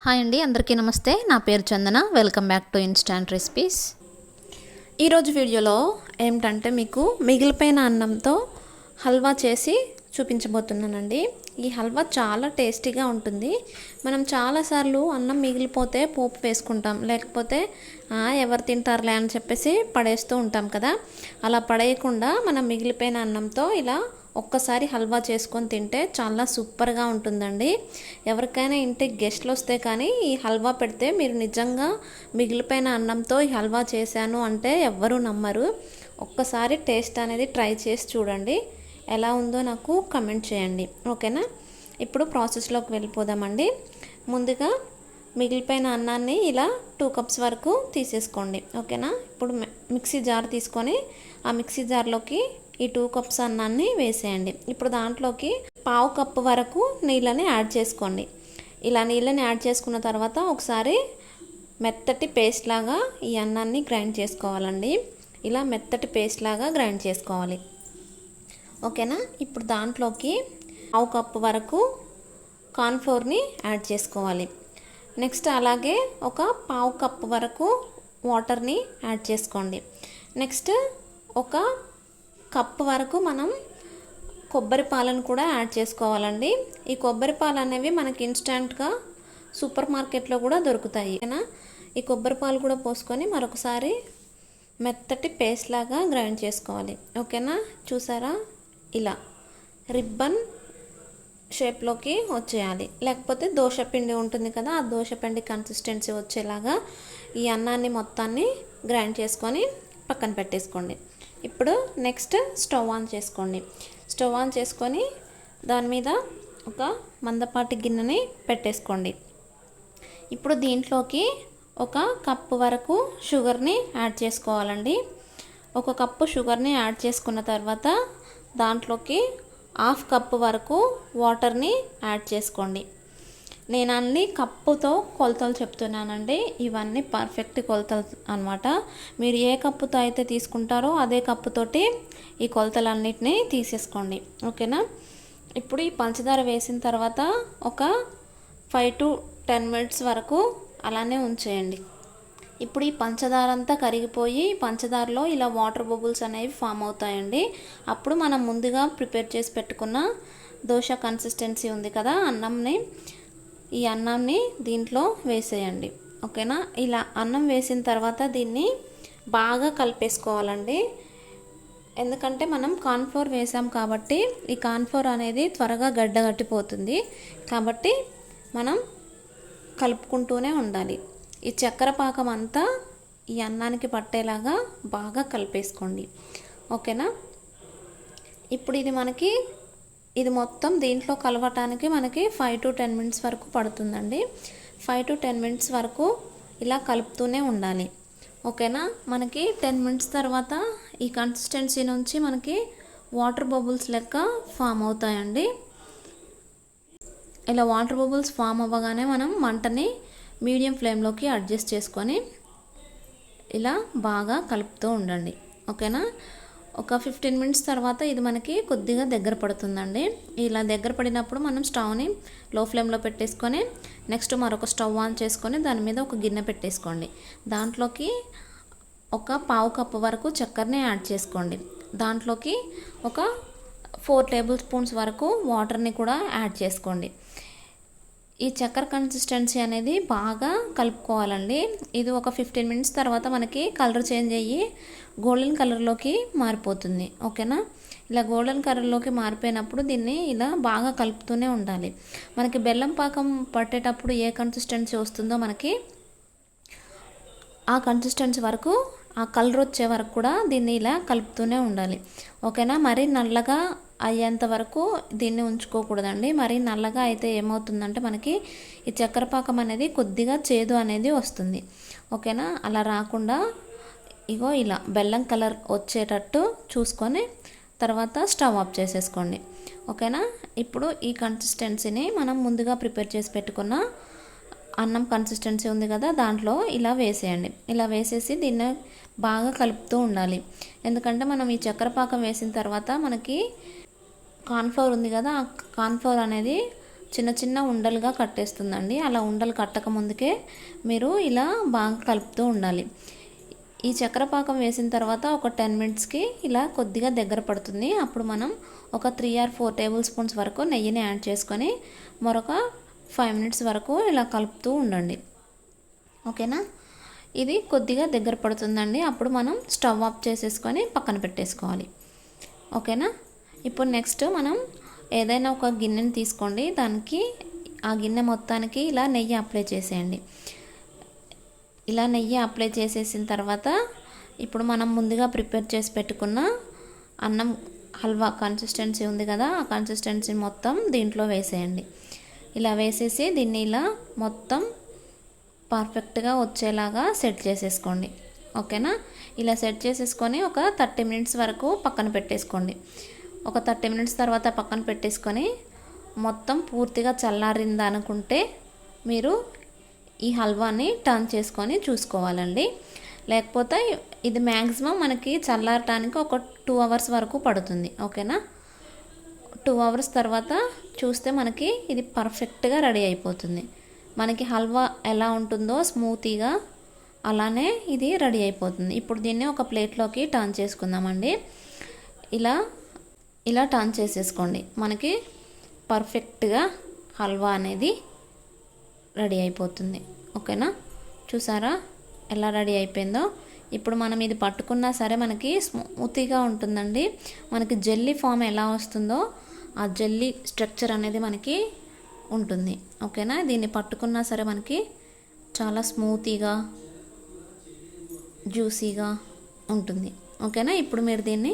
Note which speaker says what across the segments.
Speaker 1: Hi అండి, అందరికీ నమస్తే. నా పేరు Chandana. Welcome back to instant recipes. ఈరోజు వీడియోలో ఏమిటంటే మీకు మిగిలిపోయిన అన్నంతో హల్వా చేసి చూపించబోతున్నానండి. ఈ హల్వా చాలా టేస్టీగా ఉంటుంది. మనం చాలాసార్లు అన్నం మిగిలిపోతే పోపు వేసుకుంటాం, లేకపోతే ఎవరు తింటారులే అని చెప్పేసి పడేస్తూ ఉంటాం కదా. అలా పడేయకుండా మనం మిగిలిపోయిన అన్నంతో ఇలా ఒక్కసారి హల్వా చేసుకొని తింటే చాలా సూపర్గా ఉంటుందండి. ఎవరికైనా ఇంటికి గెస్ట్లు వస్తే కానీ ఈ హల్వా పెడితే మీరు నిజంగా మిగిలిపోయిన అన్నంతో ఈ హల్వా చేశాను అంటే ఎవ్వరూ నమ్మరు. ఒక్కసారి టేస్ట్ అనేది ట్రై చేసి చూడండి, ఎలా ఉందో నాకు కమెంట్ చేయండి, ఓకేనా. ఇప్పుడు ప్రాసెస్లోకి వెళ్ళిపోదామండి. ముందుగా మిగిలిపోయిన అన్నాన్ని ఇలా 2 కప్స్ వరకు తీసేసుకోండి, ఓకేనా. ఇప్పుడు మిక్సీ జార్ తీసుకొని ఆ మిక్సీ జార్లోకి ఈ 2 కప్స్ అన్నాన్ని వేసేయండి. ఇప్పుడు దాంట్లోకి 1/2 కప్పు వరకు నీళ్ళని యాడ్ చేసుకోండి. ఇలా నీళ్ళని యాడ్ చేసుకున్న తర్వాత ఒకసారి మెత్తటి పేస్ట్ లాగా ఈ అన్నాన్ని గ్రైండ్ చేసుకోవాలండి. ఇలా మెత్తటి పేస్ట్ లాగా గ్రైండ్ చేసుకోవాలి, ఓకేనా. ఇప్పుడు దాంట్లోకి 1/2 కప్పు వరకు కార్న్ఫ్లోర్ని యాడ్ చేసుకోవాలి. నెక్స్ట్ అలాగే ఒక 1/2 కప్పు వరకు వాటర్ని యాడ్ చేసుకోండి. నెక్స్ట్ ఒక కప్పు వరకు మనం కొబ్బరి పాలను కూడా యాడ్ చేసుకోవాలండి. ఈ కొబ్బరి పాలు అనేవి మనకి ఇన్స్టెంట్గా సూపర్ మార్కెట్లో కూడా దొరుకుతాయి, ఓకేనా. ఈ కొబ్బరి పాలు కూడా పోసుకొని మరొకసారి మెత్తటి పేస్ట్ లాగా గ్రైండ్ చేసుకోవాలి, ఓకేనా. చూసారా, ఇలా రిబ్బన్ షేప్లోకి వచ్చేయాలి, లేకపోతే దోశ పిండి ఉంటుంది కదా, ఆ దోశ పిండి కన్సిస్టెన్సీ వచ్చేలాగా ఈ అన్నాన్ని మొత్తాన్ని గ్రైండ్ చేసుకొని పక్కన పెట్టేసుకోండి. ఇప్పుడు నెక్స్ట్ స్టవ్ ఆన్ చేసుకోండి. స్టవ్ ఆన్ చేసుకొని దాని మీద ఒక మందపాటి గిన్నెని పెట్టేసుకోండి. ఇప్పుడు దీంట్లోకి 1 కప్పు వరకు షుగర్ని యాడ్ చేసుకోవాలండి. 1 కప్పు షుగర్ని యాడ్ చేసుకున్న తర్వాత దాంట్లోకి 1/2 కప్పు వరకు వాటర్ని యాడ్ చేసుకోండి. నేను అన్ని కప్పుతో కొలతలు చెప్తున్నానండి, ఇవన్నీ పర్ఫెక్ట్ కొలతలు అన్నమాట. మీరు ఏ కప్పుతో అయితే తీసుకుంటారో అదే కప్పుతోటి ఈ కొలతలన్నిటినీ తీసేసుకోండి, ఓకేనా. ఇప్పుడు ఈ పంచదార వేసిన తర్వాత ఒక 5 to 10 మినిట్స్ వరకు అలానే ఉంచేయండి. ఇప్పుడు ఈ పంచదార అంతా కరిగిపోయి పంచదారలో ఇలా వాటర్ బబుల్స్ అనేవి ఫామ్ అవుతాయండి. అప్పుడు మనం ముందుగా ప్రిపేర్ చేసి పెట్టుకున్న దోశ కన్సిస్టెన్సీ ఉంది కదా, ఈ అన్నాన్ని దీంట్లో వేసేయండి, ఓకేనా. ఇలా అన్నం వేసిన తర్వాత దీన్ని బాగా కలిపేసుకోవాలండి. ఎందుకంటే మనం కార్న్ఫ్లోర్ వేసాం కాబట్టి ఈ కార్న్ఫ్లోర్ అనేది త్వరగా గడ్డగట్టిపోతుంది, కాబట్టి మనం కలుపుకుంటూనే ఉండాలి. ఈ చక్కెర పాకం అంతా ఈ అన్నానికి పట్టేలాగా బాగా కలిపేసుకోండి, ఓకేనా. ఇప్పుడు ఇది మొత్తం దీంట్లో కలవటానికి మనకి 5 to 10 మినిట్స్ వరకు పడుతుందండి. 5 to 10 మినిట్స్ వరకు ఇలా కలుపుతూనే ఉండాలి, ఓకేనా. మనకి 10 మినిట్స్ తర్వాత ఈ కన్సిస్టెన్సీ నుంచి మనకి వాటర్ బబుల్స్ లెక్క ఫామ్ అవుతాయండి. ఇలా వాటర్ బబుల్స్ ఫామ్ అవ్వగానే మనం మంటని మీడియం ఫ్లేమ్లోకి అడ్జస్ట్ చేసుకొని ఇలా బాగా కలుపుతూ ఉండండి, ఓకేనా. ఒక 15 మినిట్స్ తర్వాత ఇది మనకి కొద్దిగా దగ్గర పడుతుందండి. ఇలా దగ్గర పడినప్పుడు మనం స్టవ్ని లో ఫ్లేమ్లో పెట్టేసుకొని నెక్స్ట్ మరొక స్టవ్ ఆన్ చేసుకొని దాని మీద ఒక గిన్నె పెట్టేసుకోండి. దాంట్లోకి 1/2 కప్పు వరకు చక్కెరని యాడ్ చేసుకోండి. దాంట్లోకి ఒక 4 టేబుల్ స్పూన్స్ వరకు వాటర్ని కూడా యాడ్ చేసుకోండి. ఈ చక్కెర కన్సిస్టెన్సీ అనేది బాగా కలుపుకోవాలండి. ఇది ఒక 15 మినిట్స్ తర్వాత మనకి కలర్ చేంజ్ అయ్యి గోల్డెన్ కలర్లోకి మారిపోతుంది, ఓకేనా. ఇలా గోల్డెన్ కలర్లోకి మారిపోయినప్పుడు దీన్ని ఇలా బాగా కలుపుతూనే ఉండాలి. మనకి బెల్లం పాకం పట్టేటప్పుడు ఏ కన్సిస్టెన్సీ వస్తుందో మనకి ఆ కన్సిస్టెన్సీ వరకు, ఆ కలర్ వచ్చే వరకు కూడా దీన్ని ఇలా కలుపుతూనే ఉండాలి, ఓకేనా. మరీ నల్లగా అయ్యేంత వరకు దీన్ని ఉంచుకోకూడదండి. మరీ నల్లగా అయితే ఏమవుతుందంటే మనకి ఈ చక్కెర పాకం అనేది కొద్దిగా చేదు అనేది వస్తుంది, ఓకేనా. అలా రాకుండా ఇగో ఇలా బెల్లం కలర్ వచ్చేటట్టు చూసుకొని తర్వాత స్టవ్ ఆఫ్ చేసేసుకోండి, ఓకేనా. ఇప్పుడు ఈ కన్సిస్టెన్సీని మనం ముందుగా ప్రిపేర్ చేసి పెట్టుకున్న అన్నం కన్సిస్టెన్సీ ఉంది కదా, దాంట్లో ఇలా వేసేయండి. ఇలా వేసేసి దీన్ని బాగా కలుపుతూ ఉండాలి. ఎందుకంటే మనం ఈ చక్కెర పాకం వేసిన తర్వాత మనకి కార్న్ఫ్లోర్ ఉంది కదా, ఆ కార్న్ఫ్లోర్ అనేది చిన్న చిన్న ఉండలుగా కట్టేస్తుందండి. అలా ఉండలు కట్టక ముందుకే మీరు ఇలా బాగా కలుపుతూ ఉండాలి. ఈ చక్కెర పాకం వేసిన తర్వాత ఒక 10 మినిట్స్కి ఇలా కొద్దిగా దగ్గర పడుతుంది. అప్పుడు మనం ఒక 3 or 4 టేబుల్ స్పూన్స్ వరకు నెయ్యిని యాడ్ చేసుకొని మరొక 5 మినిట్స్ వరకు ఇలా కలుపుతూ ఉండండి. ఓకేనా, ఇది కొద్దిగా దగ్గర పడుతుందండి. అప్పుడు మనం స్టవ్ ఆఫ్ చేసేసుకొని పక్కన పెట్టేసుకోవాలి. ఓకేనా, ఇప్పుడు నెక్స్ట్ మనం ఏదైనా ఒక గిన్నెని తీసుకోండి. దానికి ఆ గిన్నె మొత్తానికి ఇలా నెయ్యి అప్లై చేసేయండి. ఇలా నెయ్యి అప్లై చేసేసిన తర్వాత ఇప్పుడు మనం ముందుగా ప్రిపేర్ చేసి పెట్టుకున్న అన్నం హల్వా కన్సిస్టెన్సీ ఉంది కదా, ఆ కన్సిస్టెన్సీ మొత్తం దీంట్లో వేసేయండి. ఇలా వేసేసి దీన్ని ఇలా మొత్తం పర్ఫెక్ట్గా వచ్చేలాగా సెట్ చేసేసుకోండి. ఓకేనా, ఇలా సెట్ చేసేసుకొని ఒక 30 మినిట్స్ వరకు పక్కన పెట్టేసుకోండి. ఒక 30 మినిట్స్ తర్వాత పక్కన పెట్టేసుకొని మొత్తం పూర్తిగా చల్లారింది అనుకుంటే మీరు ఈ హల్వాని టర్న్ చేసుకొని చూసుకోవాలండి. లేకపోతే ఇది మ్యాక్సిమం మనకి చల్లారటానికి ఒక 2 అవర్స్ వరకు పడుతుంది. ఓకేనా, 2 అవర్స్ తర్వాత చూస్తే మనకి ఇది పర్ఫెక్ట్గా రెడీ అయిపోతుంది. మనకి హల్వా ఎలా ఉంటుందో స్మూతీగా అలానే ఇది రెడీ అయిపోతుంది. ఇప్పుడు దీన్ని ఒక ప్లేట్లోకి టర్న్ చేసుకుందామండి. ఇలా టర్న్ చేసేసుకోండి. మనకి పర్ఫెక్ట్గా హల్వా అనేది రెడీ అయిపోతుంది. ఓకేనా, చూసారా ఎలా రెడీ అయిపోయిందో. ఇప్పుడు మనం ఇది పట్టుకున్నా సరే మనకి స్మూతీగా ఉంటుందండి. మనకి జెల్లీ ఫామ్ ఎలా వస్తుందో ఆ జెల్లీ స్ట్రక్చర్ అనేది మనకి ఉంటుంది. ఓకేనా, దీన్ని పట్టుకున్నా సరే మనకి చాలా స్మూతీగా జ్యూసీగా ఉంటుంది. ఓకేనా, ఇప్పుడు మీరు దీన్ని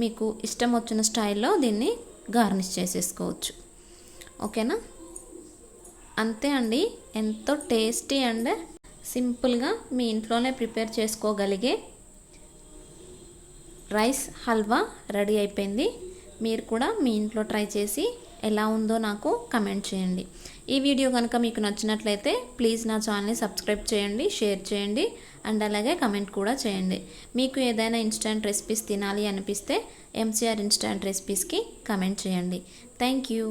Speaker 1: మీకు ఇష్టం వచ్చిన స్టైల్లో దీన్ని గార్నిష్ చేసేసుకోవచ్చు. ఓకేనా, అంతే అండి. ఎంతో టేస్టీ అండ్ సింపుల్గా మీ ఇంట్లోనే ప్రిపేర్ చేసుకోగలిగే రైస్ హల్వా రెడీ అయిపోయింది. మీరు కూడా మీ ఇంట్లో ట్రై చేసి ఎలా ఉందో నాకు కమెంట్ చేయండి. ఈ వీడియో కనుక మీకు నచ్చినట్లయితే ప్లీజ్ నా ఛానల్ని సబ్స్క్రైబ్ చేయండి, షేర్ చేయండి అండ్ అలాగే కమెంట్ కూడా చేయండి. మీకు ఏదైనా ఇన్స్టెంట్ రెసిపీస్ తినాలి అనిపిస్తే ఎంసీఆర్ ఇన్స్టెంట్ రెసిపీస్కి కమెంట్ చేయండి. Thank you.